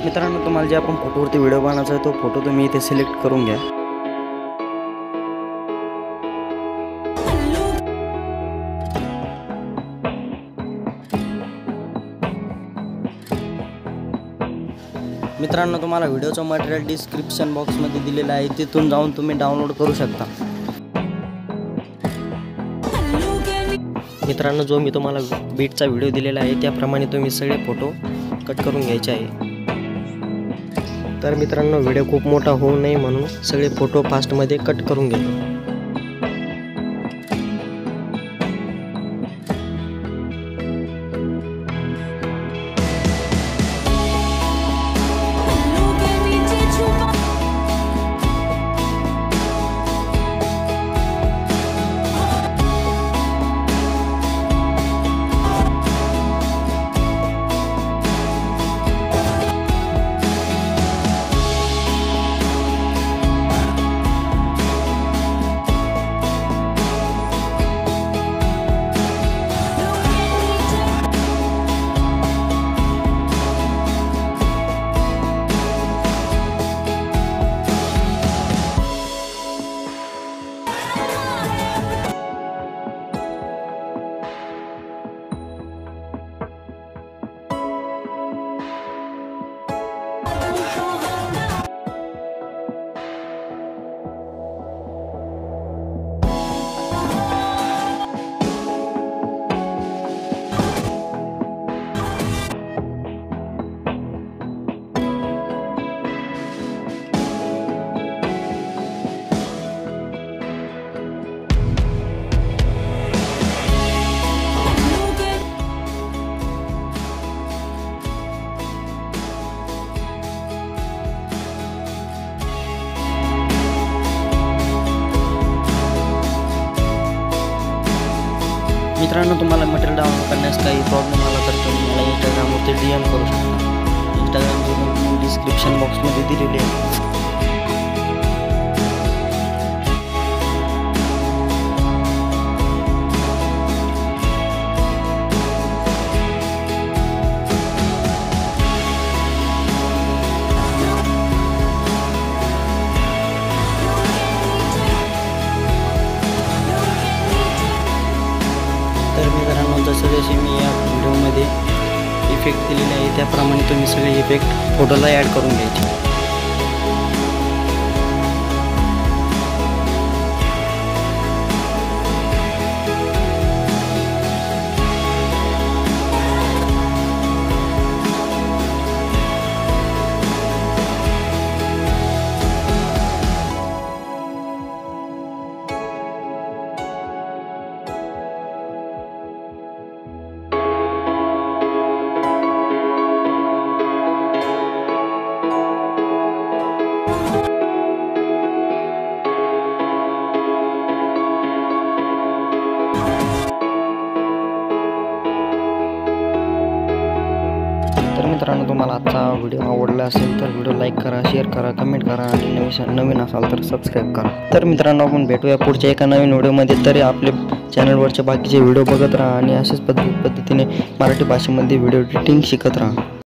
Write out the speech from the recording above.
मित्रांनो, तुम्हाला जे आपण फोटोवरती व्हिडिओ बनवायचा आहे तो फोटो तुम्ही इथे सिलेक्ट करून घ्या। मित्रांनो, तुम्हाला व्हिडिओचं मटेरियल डिस्क्रिप्शन बॉक्समध्ये दिलेलं आहे, तिथून जाऊन तुम्ही डाउनलोड करू शकता। मित्रांनो, जो मी तुम्हाला बीटचा व्हिडिओ दिलेला आहे त्याप्रमाणे तुम्ही सगळे फोटो कट करून घ्यायचे आहे। तर मित्रांनो, व्हिडिओ खूप मोठा होऊ नये म्हणून सगळे फोटो फास्टमध्ये कट करून घ्या। मित्रांनो, तुम्हाला मटेरियल डाउनलोड करण्यास काही प्रॉब्लेम आला तर तुम्ही मला इंस्टाग्रामवरती DM करू शकता। इंस्टाग्रामची लिंक डिस्क्रिप्शन बॉक्समध्ये दिलेली आहे। तर मित्रांनो, जसे मी या व्हिडिओमध्ये इफेक्ट दिलेले आहे त्याप्रमाणे तुम्ही सगळे इफेक्ट फोटोला ॲड करून घ्यायचे। तर मित्रांनो, तुम्हाला आजचा व्हिडिओ आवडला असेल तर व्हिडिओ लाईक करा, शेअर करा, कमेंट करा आणि नवीन असाल तर सबस्क्राईब करा। तर मित्रांनो, आपण भेटूया पुढच्या एका नवीन व्हिडिओमध्ये। तरी आपले चॅनलवरचे बाकीचे व्हिडिओ बघत राहा आणि अशाच पद्धतीने मराठी भाषेमध्ये व्हिडिओ एडिटिंग शिकत राहा।